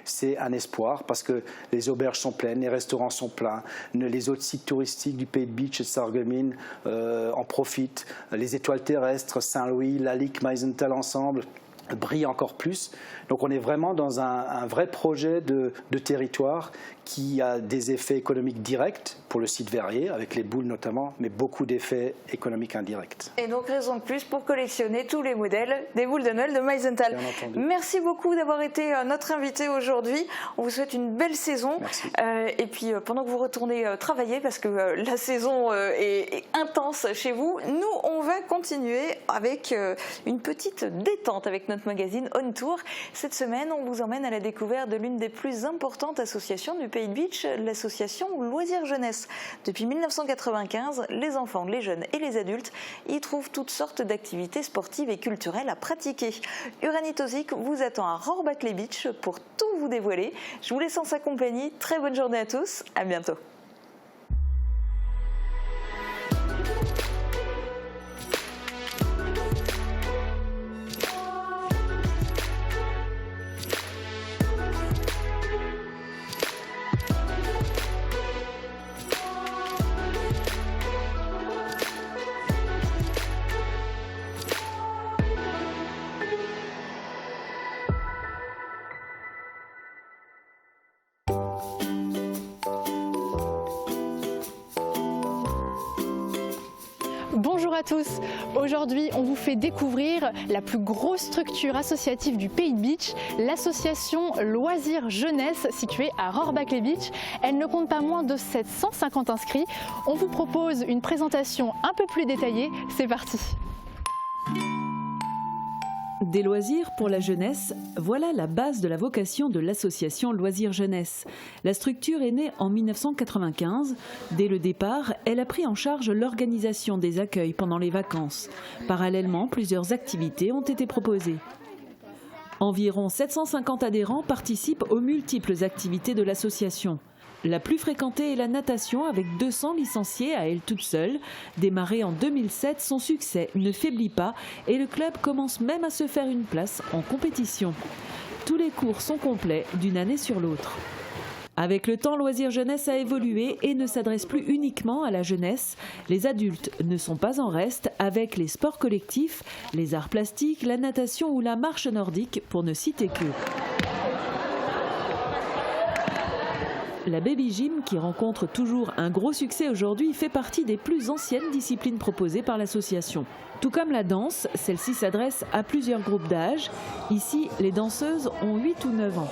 c'est un espoir parce que les auberges sont pleines, les restaurants sont pleins, les autres sites touristiques du Pays de Bitche et de Sarreguemines en profitent, les étoiles terrestres, Saint-Louis, Lalique, Meisenthal ensemble brillent encore plus. Donc on est vraiment dans un vrai projet de territoire qui a des effets économiques directs pour le site verrier, avec les boules notamment, mais beaucoup d'effets économiques indirects. Et donc raison de plus pour collectionner tous les modèles des boules de Noël de Meisenthal. Merci beaucoup d'avoir été notre invité aujourd'hui. On vous souhaite une belle saison. Et puis pendant que vous retournez travailler, parce que la saison est intense chez vous, nous on va continuer avec une petite détente avec notre magazine On Tour. Cette semaine, on vous emmène à la découverte de l'une des plus importantes associations du Pays de Bitche, l'association Loisirs Jeunesse. Jeunesse. Depuis 1995, les enfants, les jeunes et les adultes y trouvent toutes sortes d'activités sportives et culturelles à pratiquer. Uranie Tozic vous attend à Rohrbach Beach pour tout vous dévoiler. Je vous laisse en sa compagnie. Très bonne journée à tous. À bientôt. Bonjour à tous, aujourd'hui on vous fait découvrir la plus grosse structure associative du Pays de Beach, l'association Loisirs Jeunesse située à Rohrbach Beach. Elle ne compte pas moins de 750 inscrits. On vous propose une présentation un peu plus détaillée, c'est parti. Des loisirs pour la jeunesse, voilà la base de la vocation de l'association Loisirs Jeunesse. La structure est née en 1995. Dès le départ, elle a pris en charge l'organisation des accueils pendant les vacances. Parallèlement, plusieurs activités ont été proposées. Environ 750 adhérents participent aux multiples activités de l'association. La plus fréquentée est la natation avec 200 licenciés à elle toute seule. Démarré en 2007, son succès ne faiblit pas et le club commence même à se faire une place en compétition. Tous les cours sont complets d'une année sur l'autre. Avec le temps, Loisirs Jeunesse a évolué et ne s'adresse plus uniquement à la jeunesse. Les adultes ne sont pas en reste avec les sports collectifs, les arts plastiques, la natation ou la marche nordique pour ne citer que. La baby gym, qui rencontre toujours un gros succès aujourd'hui, fait partie des plus anciennes disciplines proposées par l'association. Tout comme la danse, celle-ci s'adresse à plusieurs groupes d'âge. Ici, les danseuses ont 8 ou 9 ans.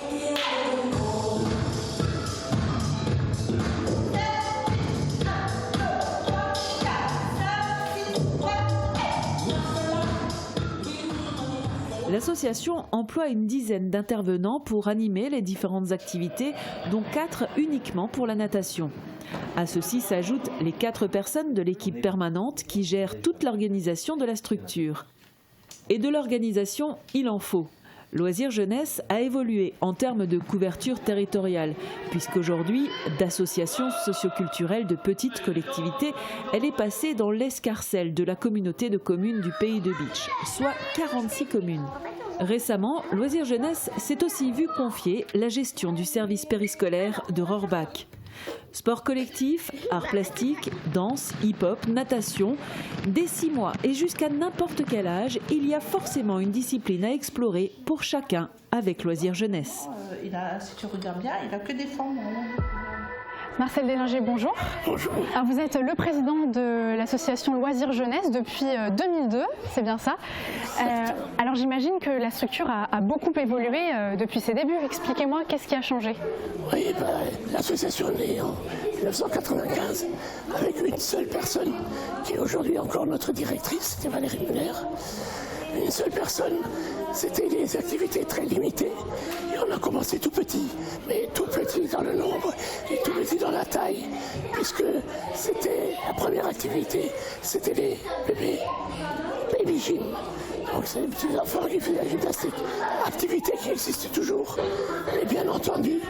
L'association emploie une dizaine d'intervenants pour animer les différentes activités, dont 4 uniquement pour la natation. À ceci s'ajoutent les 4 personnes de l'équipe permanente qui gèrent toute l'organisation de la structure. Et de l'organisation, il en faut. Loisirs Jeunesse a évolué en termes de couverture territoriale, puisqu'aujourd'hui, d'associations socioculturelles de petites collectivités, elle est passée dans l'escarcelle de la communauté de communes du Pays de Beach, soit 46 communes. Récemment, Loisirs Jeunesse s'est aussi vu confier la gestion du service périscolaire de Rohrbach. Sport collectif, arts plastiques, danse, hip-hop, natation. Dès 6 mois et jusqu'à n'importe quel âge, il y a forcément une discipline à explorer pour chacun avec Loisirs Jeunesse. Si tu regardes bien, il n'a que des formes. Marcel Délinger, bonjour. Bonjour. Alors vous êtes le président de l'association Loisirs Jeunesse depuis 2002, c'est bien ça. Alors j'imagine que la structure a beaucoup évolué depuis ses débuts. Expliquez-moi, qu'est-ce qui a changé? Oui, l'association est née en 1995 avec une seule personne qui est aujourd'hui encore notre directrice, c'était Valérie Muller. Une seule personne, c'était des activités très limitées et on a commencé tout petit, mais tout petit dans le nombre et tout petit dans la taille, puisque c'était la première activité, c'était les baby gym. Donc c'est les petits enfants qui faisaient la gymnastique, activité qui existe toujours. Et bien entendu,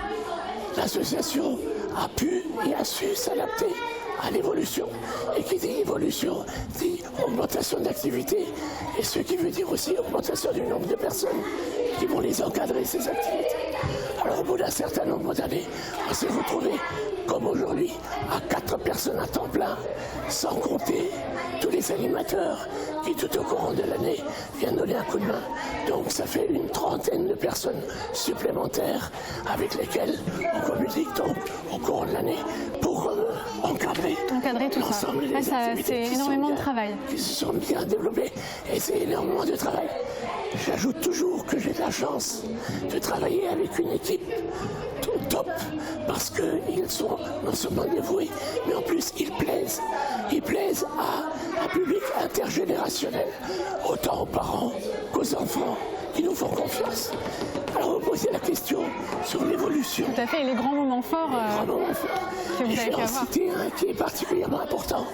l'association a pu et a su s'adapter à l'évolution. Et qui dit évolution dit augmentation d'activité, et ce qui veut dire aussi augmentation du nombre de personnes qui vont les encadrer, ces activités. Alors au bout d'un certain nombre d'années, on s'est retrouvé, comme aujourd'hui, à 4 personnes à temps plein, sans compter tous les animateurs qui tout au courant de l'année viennent donner un coup de main. Donc ça fait une trentaine de personnes supplémentaires avec lesquelles on communique donc au cours de l'année pour encadrer tout l'ensemble des activités c'est énormément de travail. Qui se sont bien développées et c'est énormément de travail. J'ajoute toujours que j'ai de la chance de travailler avec une équipe top parce qu'ils sont non seulement dévoués, mais en plus ils plaisent. Ils plaisent à un public intergénérationnel, autant aux parents qu'aux enfants qui nous font confiance. Alors vous posez la question sur l'évolution. Tout à fait, et les grands moments forts que vous avez pu avoir. Je vais en citer un qui est particulièrement important,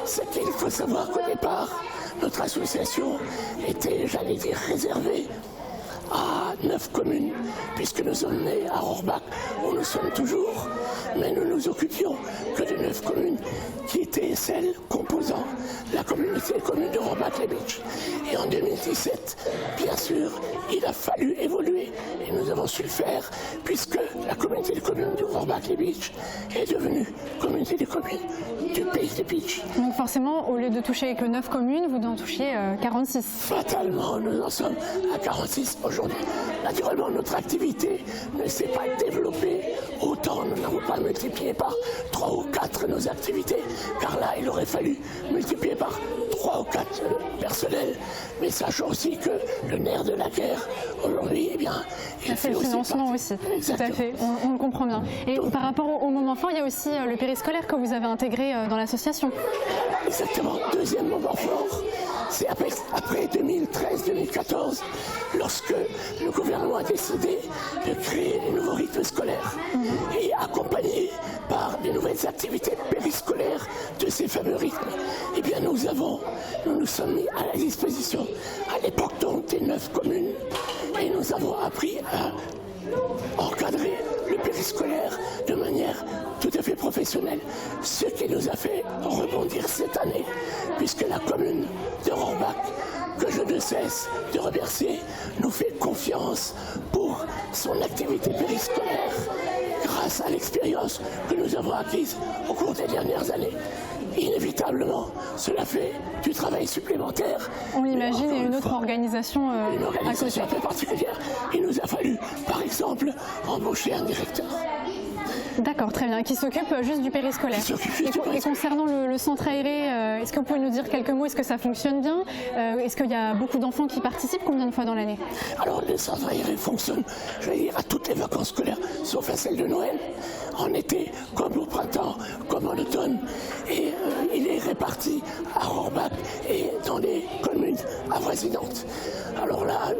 c'est qu'il faut savoir qu'au départ, notre association était, j'allais dire, réservée à 9 communes, puisque nous sommes nés à Rohrbach, où nous sommes toujours, mais nous nous occupions que de 9 communes qui étaient celles composant la communauté commune de Rohrbach-les-Bitches. Et en 2017, bien sûr, il a fallu évoluer, et nous avons su le faire, puisque la communauté de communes de Rohrbach-les-Bitches est devenue communauté de communes du pays des Bitches. Donc forcément, au lieu de toucher que 9 communes, vous en touchiez 46. Fatalement, nous en sommes à 46 aujourd'hui. Naturellement, notre activité ne s'est pas développée autant. Nous n'avons pas multiplié par 3 ou 4 nos activités, car là, il aurait fallu multiplier par 3 ou 4 personnels. Mais sachant aussi que le nerf de la guerre, aujourd'hui, eh bien, il fait le financement aussi. Exactement. Tout à fait, on le comprend bien. Et donc, par rapport au moment fort, il y a aussi le périscolaire que vous avez intégré dans l'association. Exactement. Deuxième moment fort, c'est après 2013-2014, lorsque le gouvernement a décidé de créer les nouveaux rythmes scolaires et accompagné par des nouvelles activités périscolaires de ces fameux rythmes. Eh bien, nous nous sommes mis à la disposition, à l'époque donc des 9 communes, et nous avons appris à encadrer le périscolaire de manière tout à fait professionnelle, ce qui nous a fait rebondir cette année, puisque la commune de Rohrbach, que je ne cesse de remercier, nous fait confiance pour son activité périscolaire, grâce à l'expérience que nous avons acquise au cours des dernières années. Inévitablement, cela fait du travail supplémentaire. On l'imagine, et une autre organisation une organisation à un côté. peu particulière. Il nous a fallu, par exemple, embaucher un directeur. D'accord, très bien, qui s'occupe juste du périscolaire. Et concernant le centre aéré, est-ce que vous pouvez nous dire quelques mots? Est-ce que ça fonctionne bien? Est-ce qu'il y a beaucoup d'enfants qui participent? Combien de fois dans l'année? Alors, le centre aéré fonctionne, je vais dire, à toutes les vacances scolaires, sauf à celle de Noël, en été, comme au printemps, comme en automne. Et il est réparti à Rohrbach et dans les communes avoisinantes. Alors là,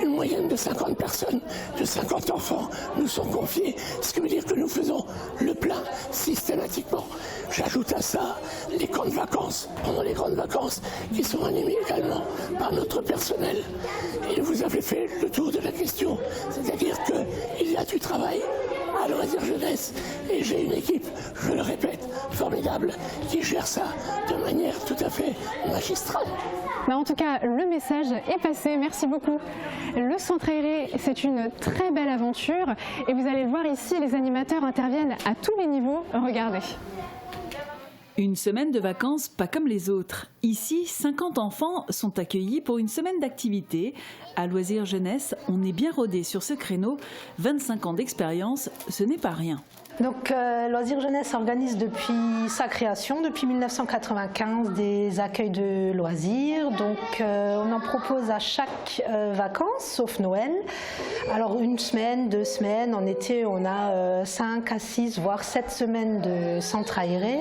une moyenne de 50 personnes, de 50 enfants nous sont confiés, ce qui veut dire que nous faisons le plein systématiquement. J'ajoute à ça les camps de vacances, pendant les grandes vacances, qui sont animés également par notre personnel. Et vous avez fait le tour de la question, c'est-à-dire qu'il y a du travail à Loisirs Jeunesse, et j'ai une équipe, je le répète, formidable, qui gère ça de manière tout à fait magistrale. En tout cas, le message est passé, merci beaucoup. Le centre aéré, c'est une très belle aventure, et vous allez le voir ici, les animateurs interviennent à tous les niveaux, regardez. Une semaine de vacances pas comme les autres. Ici, 50 enfants sont accueillis pour une semaine d'activité. À Loisirs Jeunesse, on est bien rodé sur ce créneau. 25 ans d'expérience, ce n'est pas rien. Donc, Loisirs Jeunesse organise depuis sa création, depuis 1995, des accueils de loisirs. Donc, on en propose à chaque vacances, sauf Noël. Alors, 1 semaine, 2 semaines. En été, on a 5 à 6, voire 7 semaines de centre aéré.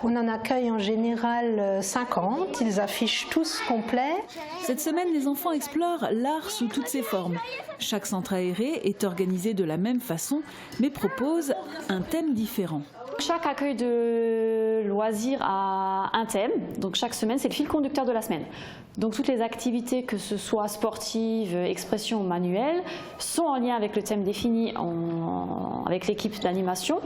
On en accueille en général 50. Ils affichent tous complets. Cette semaine, les enfants explorent l'art sous toutes ses formes. Chaque centre aéré est organisé de la même façon, mais propose un thème différent. Chaque accueil de loisirs a un thème, donc chaque semaine c'est le fil conducteur de la semaine. Donc toutes les activités, que ce soit sportives, expression ou manuelles, sont en lien avec le thème défini avec l'équipe d'animation.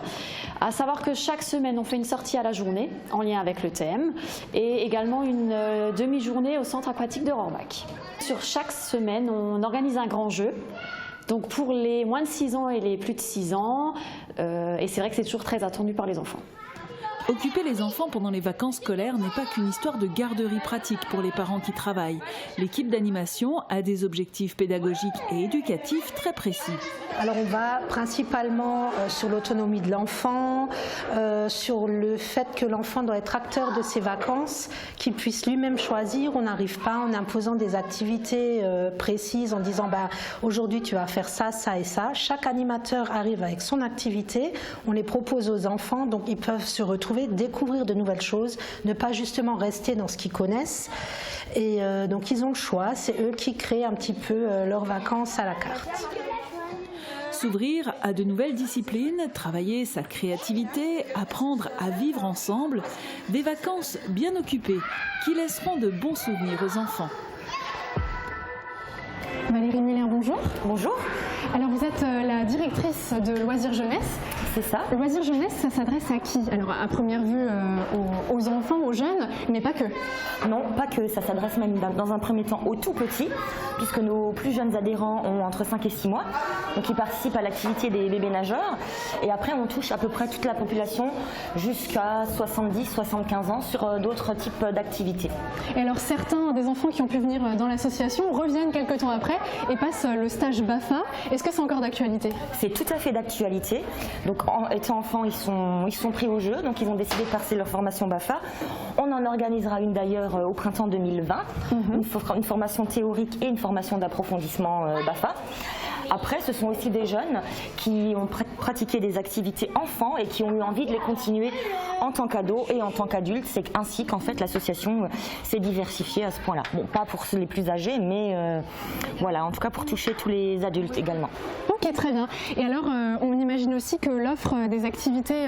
À savoir que chaque semaine on fait une sortie à la journée en lien avec le thème et également une demi-journée au centre aquatique de Rohrbach. Sur chaque semaine on organise un grand jeu. Donc pour les moins de 6 ans et les plus de 6 ans, et c'est vrai que c'est toujours très attendu par les enfants. Occuper les enfants pendant les vacances scolaires n'est pas qu'une histoire de garderie pratique pour les parents qui travaillent. L'équipe d'animation a des objectifs pédagogiques et éducatifs très précis. Alors on va principalement sur l'autonomie de l'enfant, sur le fait que l'enfant doit être acteur de ses vacances, qu'il puisse lui-même choisir. On n'arrive pas en imposant des activités précises, en disant aujourd'hui tu vas faire ça, ça et ça. Chaque animateur arrive avec son activité, on les propose aux enfants, donc ils peuvent se retrouver retrouver, découvrir de nouvelles choses, ne pas justement rester dans ce qu'ils connaissent. Et donc ils ont le choix, c'est eux qui créent un petit peu leurs vacances à la carte. S'ouvrir à de nouvelles disciplines, travailler sa créativité, apprendre à vivre ensemble, des vacances bien occupées qui laisseront de bons souvenirs aux enfants. Valérie Muller, bonjour. Bonjour. Alors vous êtes la directrice de Loisirs Jeunesse. C'est ça. Loisirs Jeunesse, ça s'adresse à qui? Alors à première vue aux enfants, aux jeunes, mais pas que. Non, pas que. Ça s'adresse même dans un premier temps aux tout petits, puisque nos plus jeunes adhérents ont entre 5 et 6 mois. Donc ils participent à l'activité des bébés nageurs. Et après, on touche à peu près toute la population jusqu'à 70-75 ans sur d'autres types d'activités. Et alors certains des enfants qui ont pu venir dans l'association reviennent quelques temps après et passent le stage BAFA. Est-ce que c'est encore d'actualité? C'est tout à fait d'actualité. Donc étant enfants, ils sont pris au jeu, donc ils ont décidé de passer leur formation BAFA. On en organisera une d'ailleurs au printemps 2020, une formation théorique et une formation d'approfondissement BAFA. Après, ce sont aussi des jeunes qui ont pratiqué des activités enfants et qui ont eu envie de les continuer en tant qu'ados et en tant qu'adultes. C'est ainsi qu'en fait l'association s'est diversifiée à ce point-là. Bon, pas pour les plus âgés, mais voilà, en tout cas pour toucher tous les adultes également. Ok, très bien. Et alors, on imagine aussi que l'offre des activités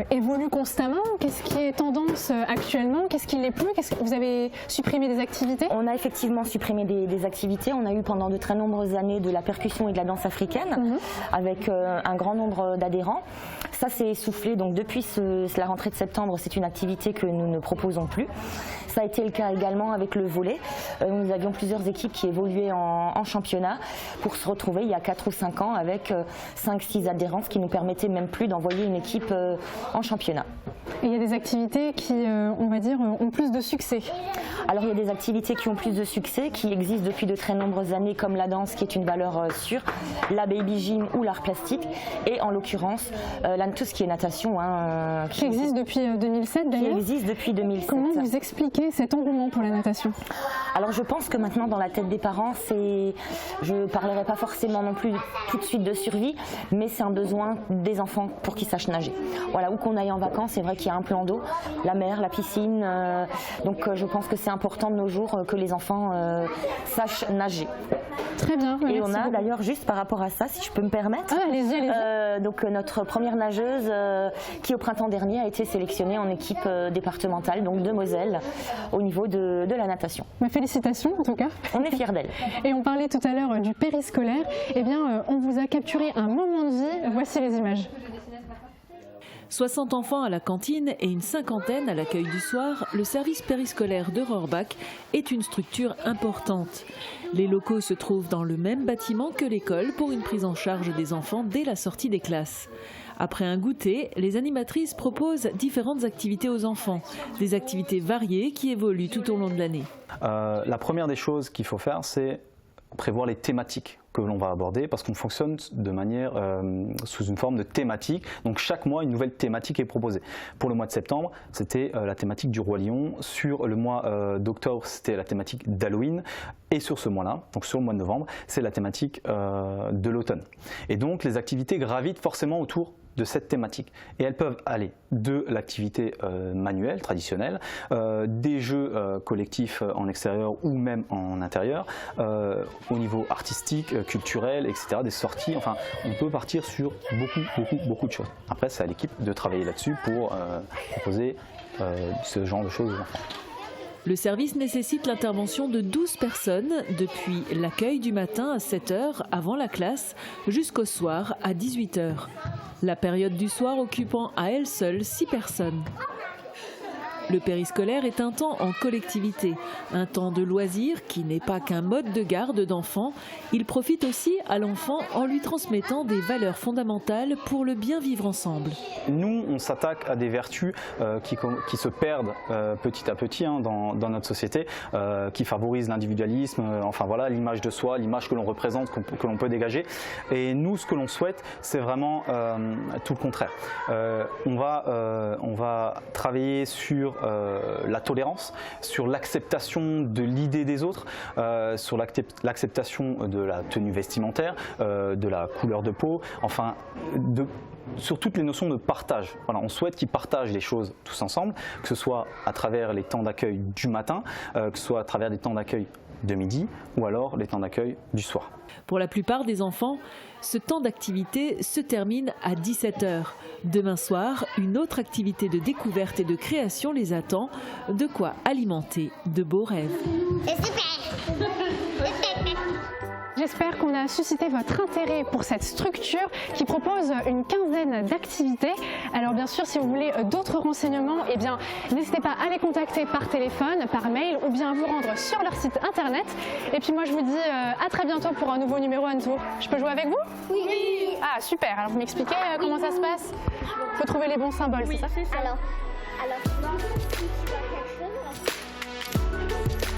évolue constamment. Qu'est-ce qui est tendance actuellement? Qu'est-ce qui l'est plus? Vous avez supprimé des activités? On a effectivement supprimé des activités. On a eu pendant de très nombreuses années de la percussion et de la danse africaine avec un grand nombre d'adhérents. Ça s'est essoufflé, donc depuis la rentrée de septembre, c'est une activité que nous ne proposons plus. Ça a été le cas également avec le volley. Nous avions plusieurs équipes qui évoluaient en championnat pour se retrouver il y a 4 ou 5 ans avec 5-6 adhérents, ce qui nous permettait même plus d'envoyer une équipe en championnat. Et il y a des activités qui, on va dire, ont plus de succès. Alors il y a des activités qui ont plus de succès, qui existent depuis de très nombreuses années, comme la danse qui est une valeur sûre, la baby gym ou l'art plastique, et en l'occurrence tout ce qui est natation. Qui existe depuis 2007 d'ailleurs. Qui existe depuis 2007. Comment vous expliquez cet engouement pour la natation? Alors je pense que maintenant dans la tête des parents, je ne parlerai pas forcément non plus tout de suite de survie, mais c'est un besoin des enfants pour qu'ils sachent nager. Voilà, où qu'on aille en vacances, c'est vrai qu'il y a un plan d'eau, la mer, la piscine, donc je pense que c'est important de nos jours que les enfants sachent nager. Très bien. Et on a d'ailleurs, juste par rapport à ça, si je peux me permettre, donc notre première nageuse qui au printemps dernier a été sélectionnée en équipe départementale, donc de Moselle, au niveau de la natation. Mais félicitations en tout cas. On est fiers d'elle. Et on parlait tout à l'heure du périscolaire. Eh bien, on vous a capturé un moment de vie. Voici les images. 60 enfants à la cantine et une cinquantaine à l'accueil du soir, le service périscolaire de Rohrbach est une structure importante. Les locaux se trouvent dans le même bâtiment que l'école pour une prise en charge des enfants dès la sortie des classes. Après un goûter, les animatrices proposent différentes activités aux enfants, des activités variées qui évoluent tout au long de l'année. La première des choses qu'il faut faire, c'est prévoir les thématiques que l'on va aborder, parce qu'on fonctionne de manière sous une forme de thématique. Donc chaque mois, une nouvelle thématique est proposée. Pour le mois de septembre, c'était la thématique du Roi Lion. Sur le mois d'octobre, c'était la thématique d'Halloween. Et sur ce mois-là, donc sur le mois de novembre, c'est la thématique de l'automne. Et donc les activités gravitent forcément autour de cette thématique. Et elles peuvent aller de l'activité manuelle, traditionnelle, des jeux collectifs en extérieur ou même en intérieur, au niveau artistique, culturel, etc., des sorties. Enfin, on peut partir sur beaucoup de choses. Après, c'est à l'équipe de travailler là-dessus pour proposer ce genre de choses aux enfants. Le service nécessite l'intervention de 12 personnes depuis l'accueil du matin à 7 h avant la classe jusqu'au soir à 18 h. La période du soir occupant à elle seule 6 personnes. Le périscolaire est un temps en collectivité, un temps de loisir qui n'est pas qu'un mode de garde d'enfant. Il profite aussi à l'enfant en lui transmettant des valeurs fondamentales pour le bien vivre ensemble. Nous, on s'attaque à des vertus qui se perdent petit à petit dans notre société, qui favorisent l'individualisme, enfin voilà, l'image de soi, l'image que l'on représente, que l'on peut dégager. Et nous, ce que l'on souhaite, c'est vraiment tout le contraire. On va travailler sur sur la tolérance, sur l'acceptation de l'idée des autres, sur l'acceptation de la tenue vestimentaire, de la couleur de peau, enfin sur toutes les notions de partage. Voilà, on souhaite qu'ils partagent les choses tous ensemble, que ce soit à travers les temps d'accueil du matin, que ce soit à travers des temps d'accueil de midi ou alors les temps d'accueil du soir. Pour la plupart des enfants, ce temps d'activité se termine à 17 h. Demain soir, une autre activité de découverte et de création les attend, de quoi alimenter de beaux rêves. J'espère qu'on a suscité votre intérêt pour cette structure qui propose une quinzaine d'activités. Alors bien sûr, si vous voulez d'autres renseignements, eh bien, n'hésitez pas à les contacter par téléphone, par mail ou bien à vous rendre sur leur site internet. Et puis moi je vous dis à très bientôt pour un nouveau numéro Anto. Je peux jouer avec vous? Oui. Ah super, alors vous m'expliquez comment ça se passe? Il faut trouver les bons symboles, c'est ça? Alors, non, si tu vois quelque chose...